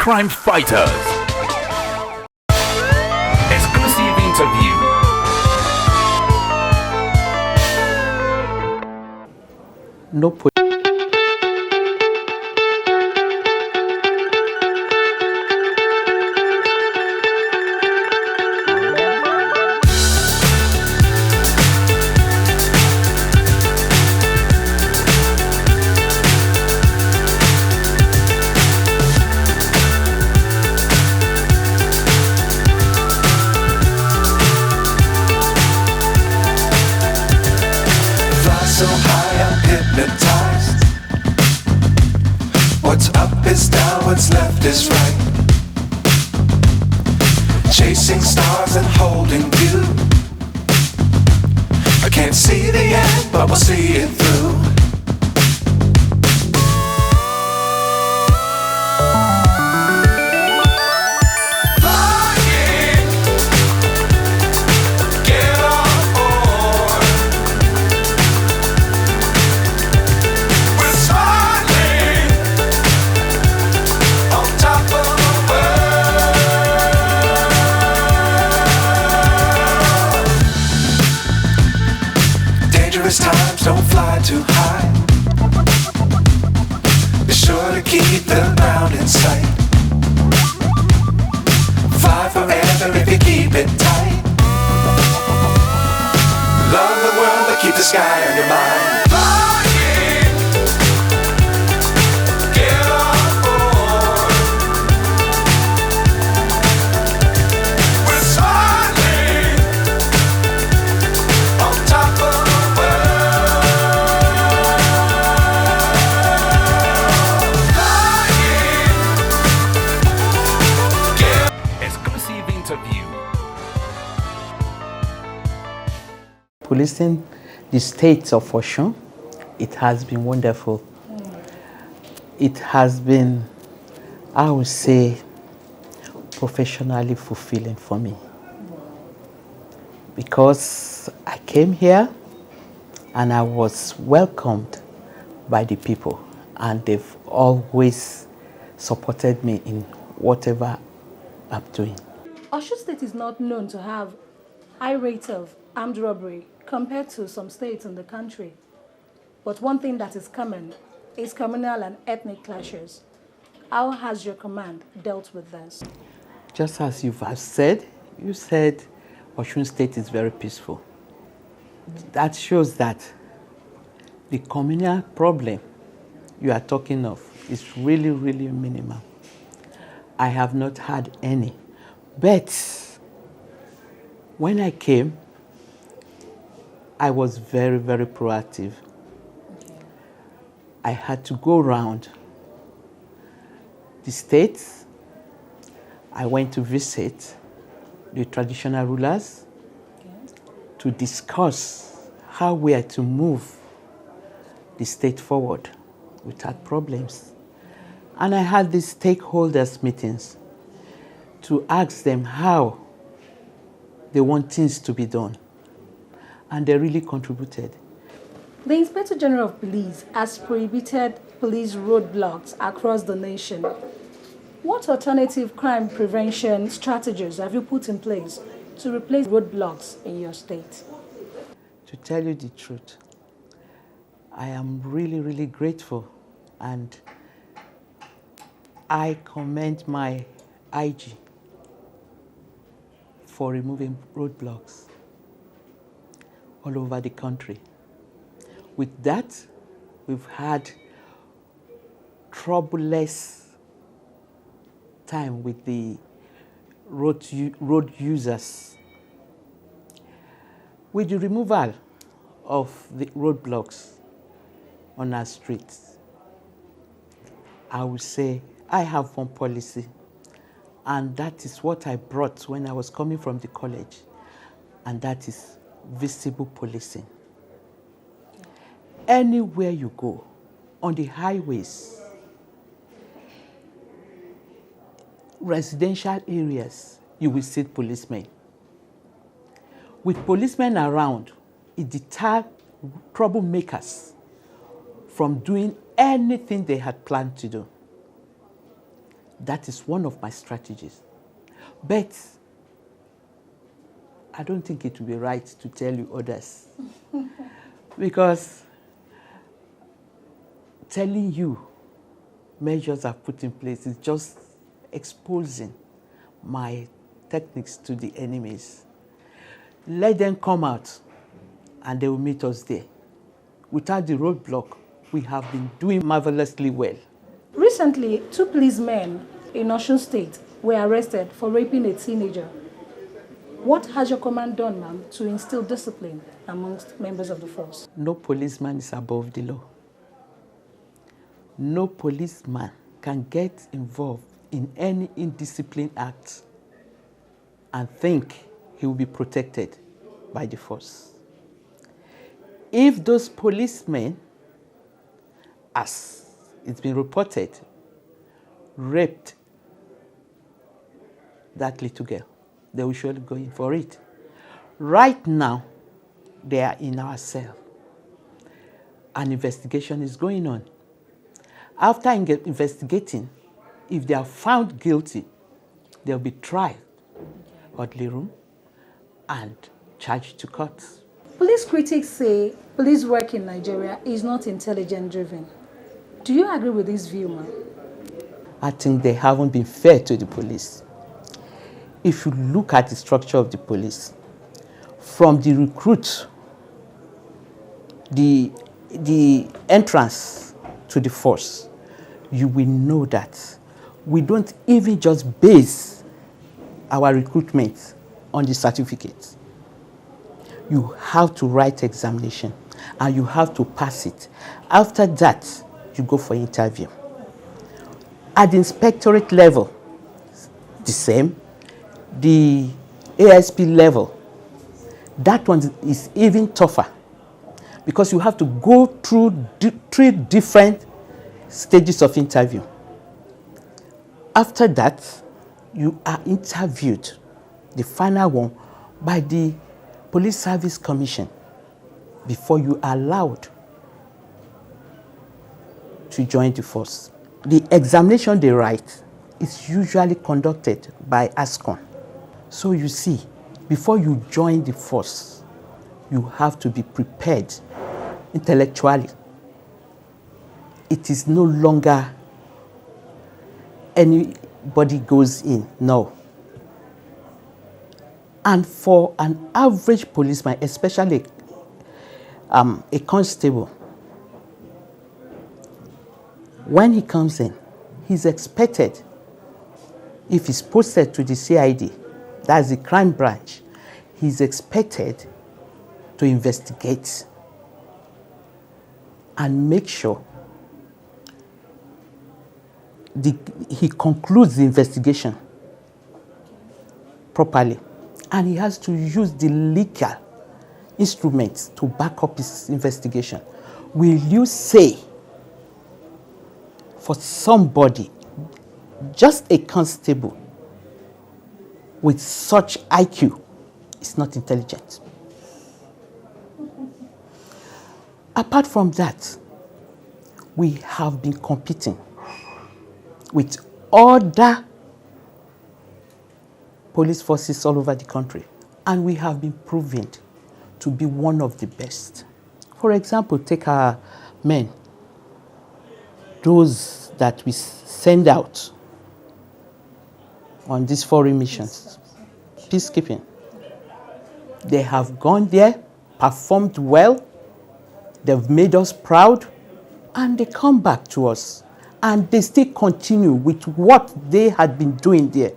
crime fighters. Exclusive interview. No so high I'm hypnotized. What's up is down, what's left is right. Chasing stars and holding you. I can't see the end, but we'll see it through. Times don't fly too high. Be sure to keep the ground in sight. Fly forever if you keep it tight. Love the world but keep the sky on your mind. Policing the state of Osun, it has been wonderful. It has been, I would say, professionally fulfilling for me. Because I came here and I was welcomed by the people, and they've always supported me in whatever I'm doing. Osun State is not known to have high rate of armed robbery compared to some states in the country. But one thing that is common is communal and ethnic clashes. How has your command dealt with this? Just as you said Osun State is very peaceful. That shows that the communal problem you are talking of is really, really minimal. I have not had any. But when I came, I was very, very proactive. I had to go around the states. I went to visit the traditional rulers to discuss how we are to move the state forward without problems. And I had these stakeholders meetings to ask them how they want things to be done. And they really contributed. The Inspector General of Police has prohibited police roadblocks across the nation. What alternative crime prevention strategies have you put in place to replace roadblocks in your state? To tell you the truth, I am really, really grateful, and I commend my IG for removing roadblocks all over the country. With that, we've had troubleless time with the road users. With the removal of the roadblocks on our streets, I would say I have one policy, and that is what I brought when I was coming from the college, and that is visible policing. Anywhere you go, on the highways, residential areas, you will see policemen. With policemen around, it deters troublemakers from doing anything they had planned to do. That is one of my strategies. But I don't think it would be right to tell you others. Because telling you measures are put in place is just exposing my techniques to the enemies. Let them come out and they will meet us there. Without the roadblock, we have been doing marvelously well. Recently, 2 policemen in Osun State were arrested for raping a teenager. What has your command done, ma'am, to instill discipline amongst members of the force? No policeman is above the law. No policeman can get involved in any indisciplined act and think he will be protected by the force. If those policemen, as it's been reported, raped that little girl, they will surely go in for it. Right now, they are in our cell. An investigation is going on. After investigating, if they are found guilty, they'll be tried, orderly room, and charged to court. Police critics say police work in Nigeria is not intelligence-driven. Do you agree with this view, ma'am? I think they haven't been fair to the police. If you look at the structure of the police, from the recruit, the entrance to the force, you will know that we don't even just base our recruitment on the certificates. You have to write examination and you have to pass it. After that, you go for interview. At the inspectorate level, the same. The ASP level, that one is even tougher because you have to go through 3 different stages of interview. After that, you are interviewed, the final one, by the Police Service Commission before you are allowed to join the force. The examination they write is usually conducted by ASCON. So you see, before you join the force, you have to be prepared intellectually. It is no longer anybody goes in, no. And for an average policeman, especially a constable, when he comes in, he's expected, if he's posted to the CID, that's the crime branch, he's expected to investigate and make sure he concludes the investigation properly. And he has to use the legal instruments to back up his investigation. Will you say for somebody, just a constable with such IQ is not intelligent? Apart from that, we have been competing with other police forces all over the country, and we have been proven to be one of the best. For example, take our men, those that we send out on these foreign missions, peacekeeping. They have gone there, performed well, they've made us proud, and they come back to us. And they still continue with what they had been doing there.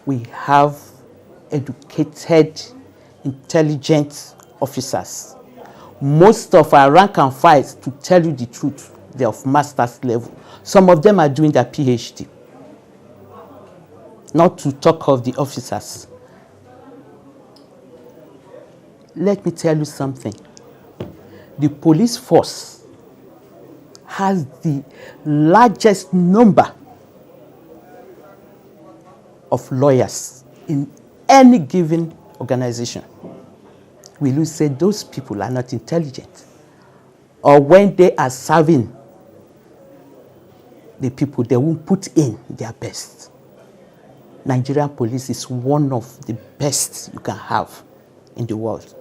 We have educated, intelligent officers. Most of our rank and files, to tell you the truth, they're of master's level. Some of them are doing their PhD. Not to talk of the officers. Let me tell you something. The police force has the largest number of lawyers in any given organization. Will you say those people are not intelligent? Or when they are serving the people, they won't put in their best. Nigerian police is one of the best you can have in the world.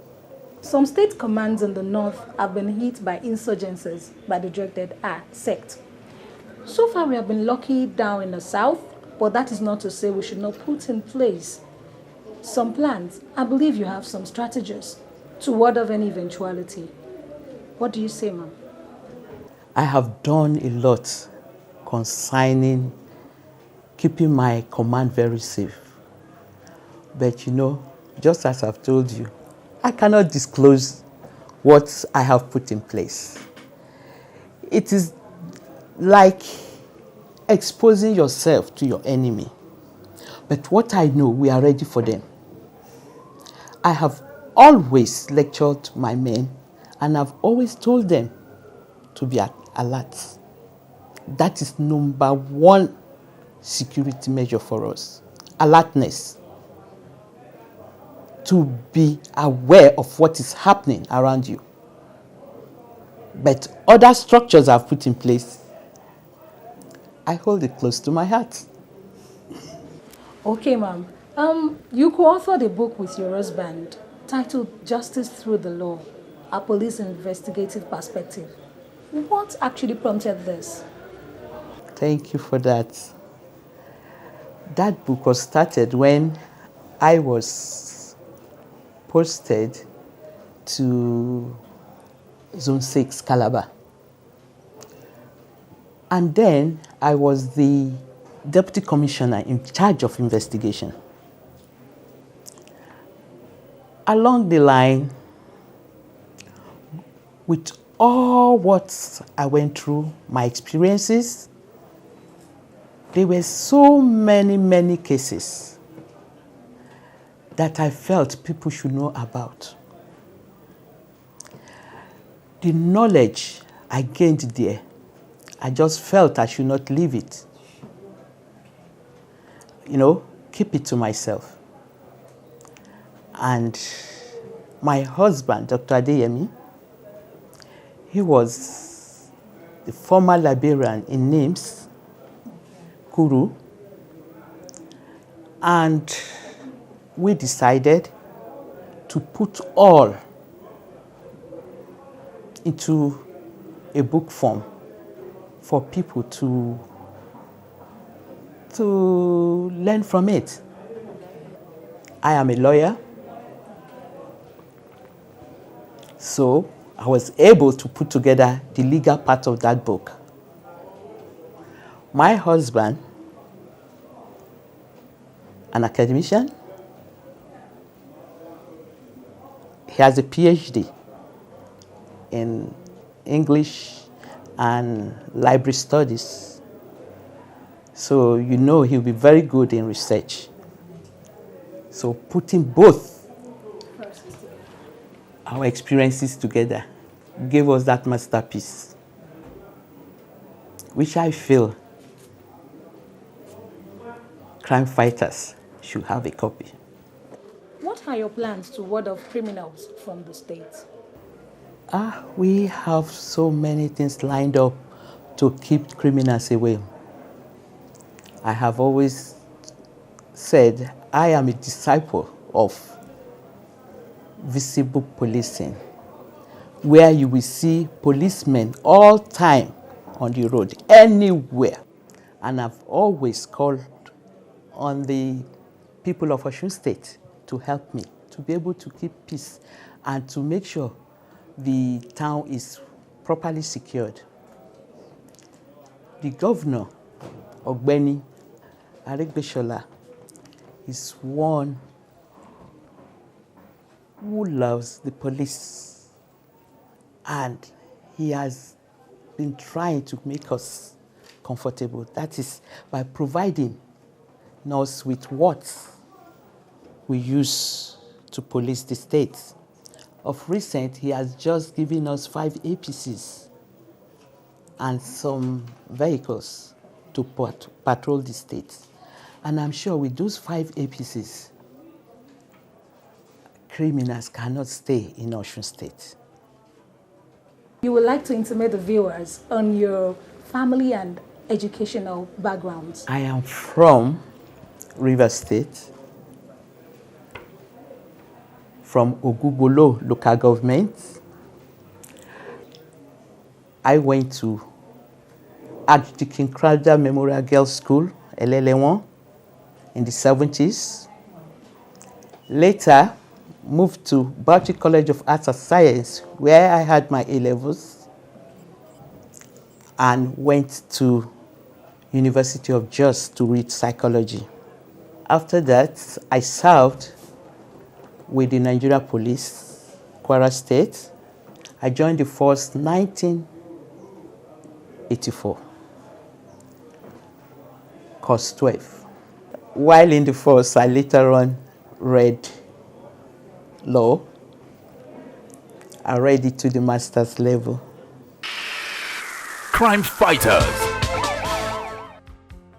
Some state commands in the north have been hit by insurgencies by the dreaded sect. So far, we have been lucky down in the south, but that is not to say we should not put in place some plans. I believe you have some strategies to ward off any eventuality. What do you say, ma'am? I have done a lot concerning keeping my command very safe. But you know, just as I've told you, I cannot disclose what I have put in place. It is like exposing yourself to your enemy. But what I know, we are ready for them. I have always lectured my men, and I've always told them to be alert. That is number one security measure for us. Alertness. To be aware of what is happening around you. But other structures I've put in place, I hold it close to my heart. Okay, ma'am. You co-authored a book with your husband titled Justice Through the Law, A Police Investigative Perspective. What actually prompted this? Thank you for that. That book was started when I was posted to Zone 6, Calabar. And then I was the Deputy Commissioner in charge of investigation. Along the line, with all what I went through, my experiences, there were so many cases that I felt people should know about. The knowledge I gained there, I just felt I should not leave it. You know, keep it to myself. And my husband, Dr. Adeyemi, he was the former librarian in NIMS, Kuru, and we decided to put all into a book form for people to learn from it. I am a lawyer, so I was able to put together the legal part of that book. My husband, an academician, he has a PhD in English and library studies. So you know he'll be very good in research. So putting both our experiences together gave us that masterpiece, which I feel crime fighters should have a copy. What are your plans to ward off criminals from the state? We have so many things lined up to keep criminals away. I have always said I am a disciple of visible policing, where you will see policemen all time on the road, anywhere. And I've always called on the people of Osun State to help me, to be able to keep peace and to make sure the town is properly secured. The governor, Ogbeni Aregbesola, is one who loves the police, and he has been trying to make us comfortable. That is by providing us with what we use to police the state. Of recent, he has just given us 5 APCs and some vehicles to patrol the state. And I'm sure with those 5 APCs, criminals cannot stay in Osun State. You would like to intimate the viewers on your family and educational backgrounds? I am from Rivers State, from Ogugbolo local government. I went to Archdeacon Crowder Memorial Girls School, Elelewon, in the 70s. Later, moved to Bauchi College of Arts and Science, where I had my A-levels, and went to University of Jos to read psychology. After that, I served with the Nigeria Police, Kwara State. I joined the force 1984, course 12. While in the force, I later on read law. I read it to the master's level. Crime Fighters.